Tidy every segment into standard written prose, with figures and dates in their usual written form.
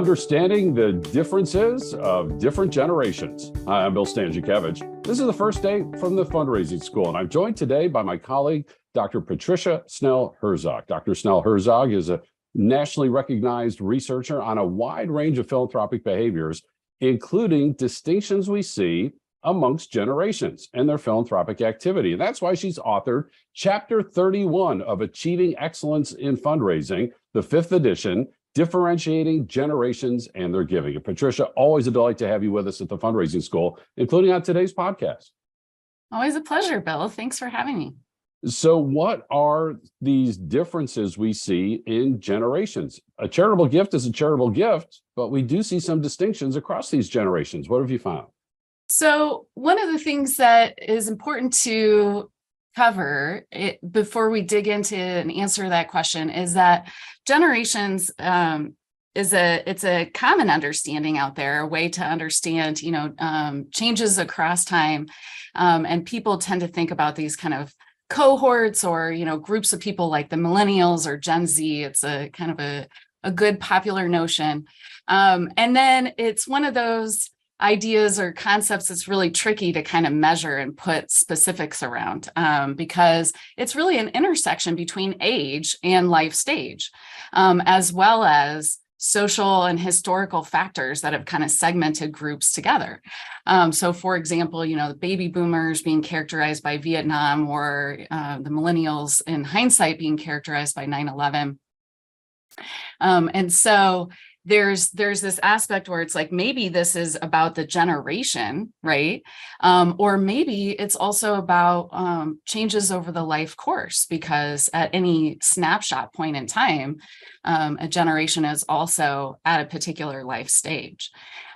Understanding the differences of different generations. Hi, I'm Bill Stanczykiewicz. This is the first day from the fundraising school, and I'm joined today by my colleague, Dr. Patricia Snell Herzog. Dr. Snell Herzog is a nationally recognized researcher on a wide range of philanthropic behaviors, including distinctions we see amongst generations and their philanthropic activity. And that's why she's authored Chapter 31 of Achieving Excellence in Fundraising, the fifth edition, Differentiating Generations and Their Giving. And Patricia, always a delight to have you with us at the fundraising school, including on today's podcast. Always a pleasure, Bill. Thanks for having me. So what are these differences we see in generations? A charitable gift is a charitable gift, but we do see some distinctions across these generations. What have you found? So one of the things that is important to cover before we dig into and answer that question is that generations it's a common understanding out there, a way to understand, changes across time. And people tend to think about these kind of cohorts or, groups of people like the millennials or Gen Z. It's a kind of a good popular notion. And then it's one of those ideas or concepts that's really tricky to kind of measure and put specifics around because it's really an intersection between age and life stage, as well as social and historical factors that have kind of segmented groups together. So for example, the baby boomers being characterized by Vietnam or the millennials in hindsight being characterized by 9/11. And so there's this aspect where it's like, maybe this is about the generation, right? Or maybe it's also about changes over the life course, because at any snapshot point in time, a generation is also at a particular life stage.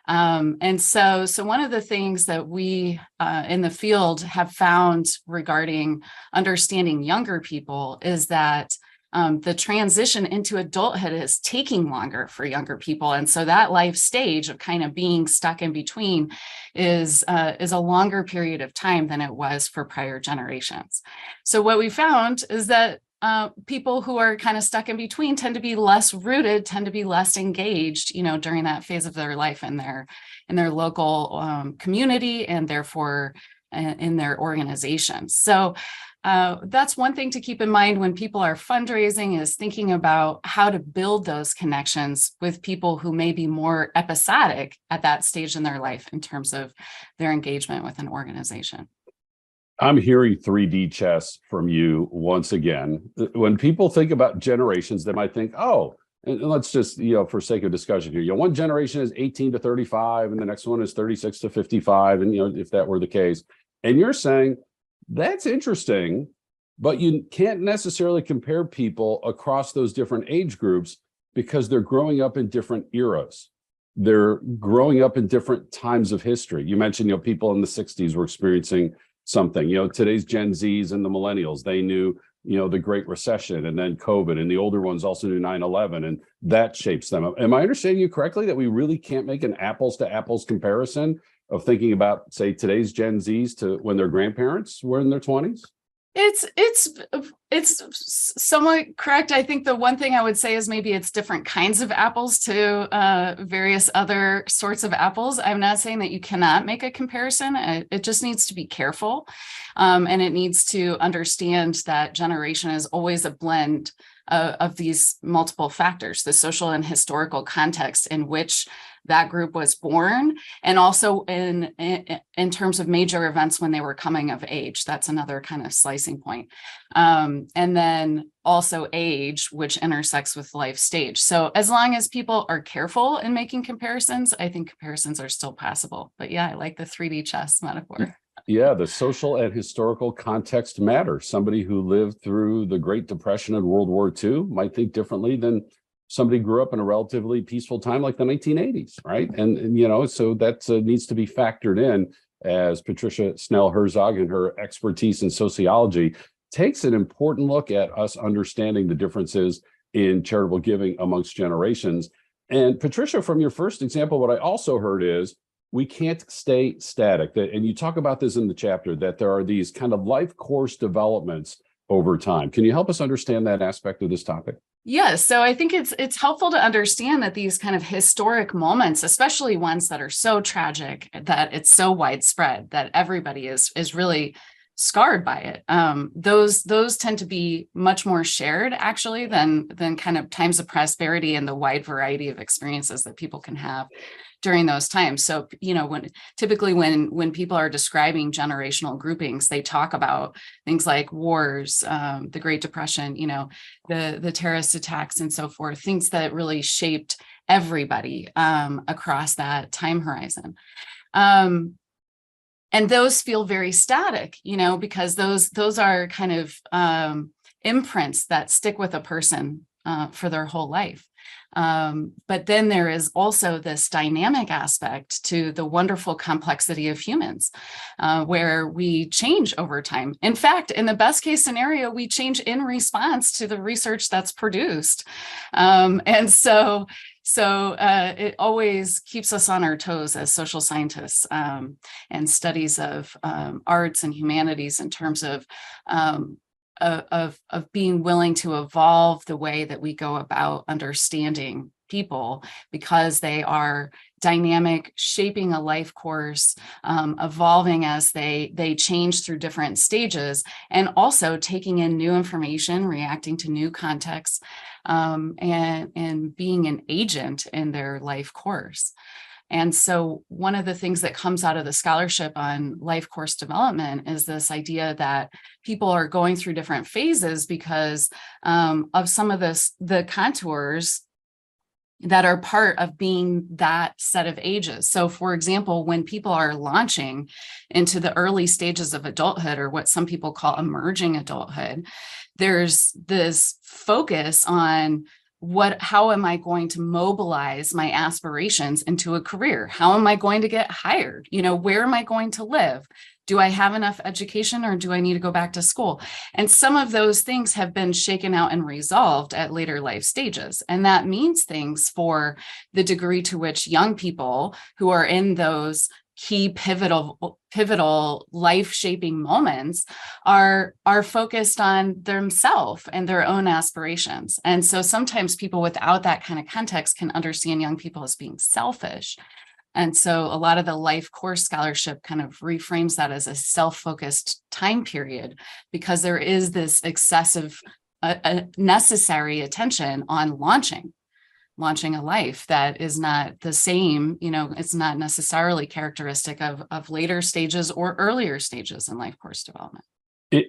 And so one of the things that we in the field have found regarding understanding younger people is that the transition into adulthood is taking longer for younger people. And so that life stage of kind of being stuck in between is a longer period of time than it was for prior generations. So what we found is that people who are kind of stuck in between tend to be less rooted, tend to be less engaged, during that phase of their life in their local community and therefore in their organizations. So that's one thing to keep in mind when people are fundraising, is thinking about how to build those connections with people who may be more episodic at that stage in their life in terms of their engagement with an organization. I'm hearing 3D chess from you once again. When people think about generations, they might think, and let's just, for sake of discussion here, one generation is 18 to 35 and the next one is 36 to 55. And, if that were the case, and you're saying, that's interesting, but you can't necessarily compare people across those different age groups because they're growing up in different eras. They're growing up in different times of history. You mentioned, people in the 60s were experiencing something. Today's Gen Zs and the millennials, they knew, the Great Recession and then COVID, and the older ones also knew 9/11, and that shapes them. Am I understanding you correctly that we really can't make an apples to apples comparison of thinking about, say, today's Gen Zs to when their grandparents were in their 20s? It's somewhat correct. I think the one thing I would say is maybe it's different kinds of apples to various other sorts of apples. I'm not saying that you cannot make a comparison. It just needs to be careful. And it needs to understand that generation is always a blend of these multiple factors, the social and historical context in which that group was born, and also in terms of major events when they were coming of age. That's another kind of slicing point. And then also age, which intersects with life stage. So as long as people are careful in making comparisons, I think comparisons are still possible. But yeah, I like the 3D chess metaphor. Yeah, the social and historical context matters. Somebody who lived through the Great Depression and World War II might think differently than somebody who grew up in a relatively peaceful time like the 1980s, right? And so that needs to be factored in as Patricia Snell Herzog and her expertise in sociology takes an important look at us understanding the differences in charitable giving amongst generations. And Patricia, from your first example, what I also heard is we can't stay static. And you talk about this in the chapter, that there are these kind of life course developments over time. Can you help us understand that aspect of this topic? Yes, so I think it's helpful to understand that these kind of historic moments, especially ones that are so tragic, that it's so widespread that everybody is really scarred by it. Those tend to be much more shared actually than kind of times of prosperity and the wide variety of experiences that people can have during those times. So, when typically when people are describing generational groupings, they talk about things like wars, the Great Depression, the terrorist attacks and so forth, things that really shaped everybody across that time horizon. And those feel very static, because those are kind of imprints that stick with a person for their whole life. But then there is also this dynamic aspect to the wonderful complexity of humans, where we change over time. In fact, in the best case scenario, we change in response to the research that's produced. And so it always keeps us on our toes as social scientists, and studies of arts and humanities in terms of being willing to evolve the way that we go about understanding people, because they are dynamic, shaping a life course, evolving as they change through different stages, and also taking in new information, reacting to new contexts, and being an agent in their life course. And so one of the things that comes out of the scholarship on life course development is this idea that people are going through different phases because of some of the contours that are part of being that set of ages. So for example, when people are launching into the early stages of adulthood, or what some people call emerging adulthood, there's this focus on how am I going to mobilize my aspirations into a career? How am I going to get hired? Where am I going to live? Do I have enough education, or do I need to go back to school? And some of those things have been shaken out and resolved at later life stages. And that means things for the degree to which young people who are in those key pivotal life-shaping moments are focused on themselves and their own aspirations. And so sometimes people without that kind of context can understand young people as being selfish. And so a lot of the life course scholarship kind of reframes that as a self-focused time period, because there is this excessive necessary attention on launching a life that is not the same. It's not necessarily characteristic of later stages or earlier stages in life course development.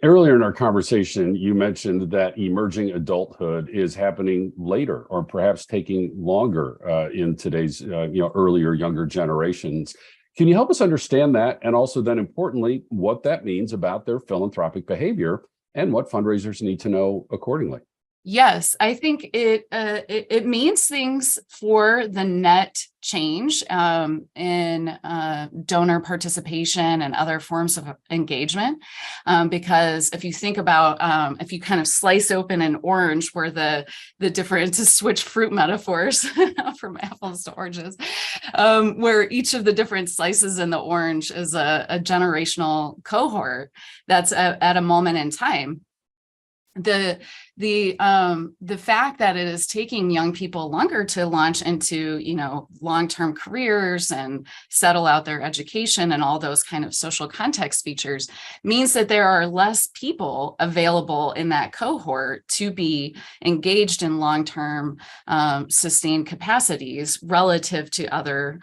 Earlier in our conversation, you mentioned that emerging adulthood is happening later, or perhaps taking longer in today's earlier, younger generations. Can you help us understand that, and also then importantly, what that means about their philanthropic behavior and what fundraisers need to know accordingly? Yes, I think it means things for the net change in donor participation and other forms of engagement. Because if you think about, if you kind of slice open an orange, where the different, to switch fruit metaphors from apples to oranges, where each of the different slices in the orange is a generational cohort that's at a moment in time. The fact that it is taking young people longer to launch into, long-term careers and settle out their education and all those kind of social context features means that there are less people available in that cohort to be engaged in long-term sustained capacities relative to other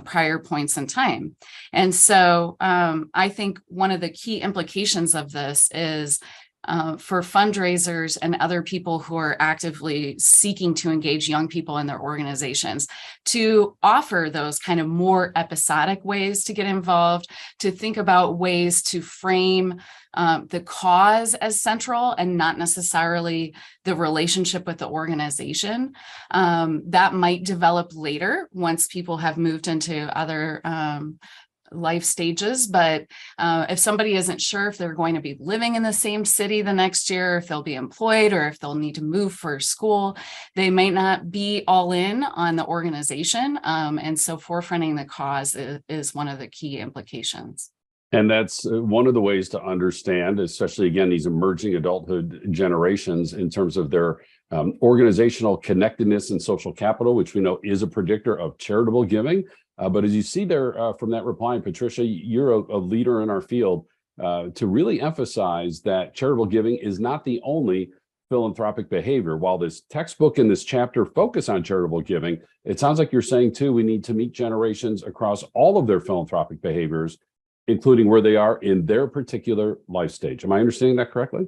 prior points in time. And so I think one of the key implications of this is for fundraisers and other people who are actively seeking to engage young people in their organizations, to offer those kind of more episodic ways to get involved, to think about ways to frame the cause as central and not necessarily the relationship with the organization. That might develop later once people have moved into other life stages. But if somebody isn't sure if they're going to be living in the same city the next year, if they'll be employed, or if they'll need to move for school, they might not be all in on the organization. And so forefronting the cause is one of the key implications. And that's one of the ways to understand, especially again, these emerging adulthood generations in terms of their organizational connectedness and social capital, which we know is a predictor of charitable giving. But as you see there from that reply, Patricia, you're a leader in our field to really emphasize that charitable giving is not the only philanthropic behavior. While this textbook and this chapter focus on charitable giving, it sounds like you're saying too, we need to meet generations across all of their philanthropic behaviors, including where they are in their particular life stage. Am I understanding that correctly?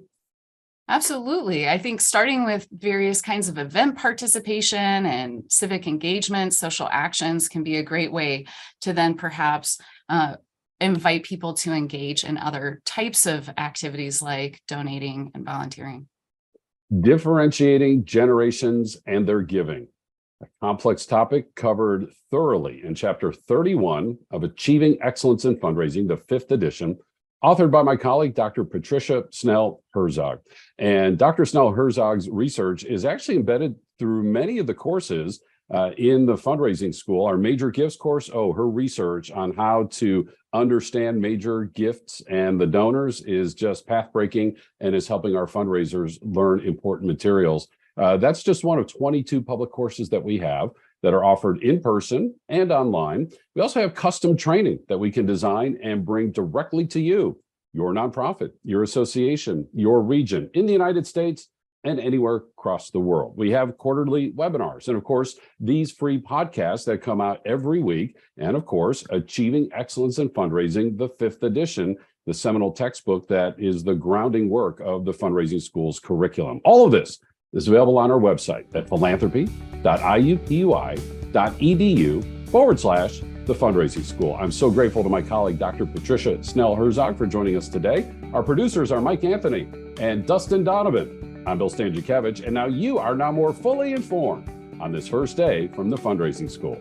Absolutely. I think starting with various kinds of event participation and civic engagement, social actions can be a great way to then perhaps invite people to engage in other types of activities like donating and volunteering. Differentiating generations and their giving. A complex topic covered thoroughly in chapter 31 of Achieving Excellence in Fundraising, the 5th edition, authored by my colleague, Dr. Patricia Snell Herzog. And Dr. Snell Herzog's research is actually embedded through many of the courses in the fundraising school. Our major gifts course, her research on how to understand major gifts and the donors is just path-breaking and is helping our fundraisers learn important materials. That's just one of 22 public courses that we have that are offered in person and online. We also have custom training that we can design and bring directly to you, your nonprofit, your association, your region in the United States and anywhere across the world. We have quarterly webinars and of course, these free podcasts that come out every week. And of course, Achieving Excellence in Fundraising, the 5th edition, the seminal textbook that is the grounding work of the fundraising school's curriculum. All of this is available on our website at philanthropy.iupui.edu/the fundraising school. I'm so grateful to my colleague, Dr. Patricia Snell Herzog, for joining us today. Our producers are Mike Anthony and Dustin Donovan. I'm Bill Stanczykiewicz, and now you are more fully informed on this first day from the fundraising school.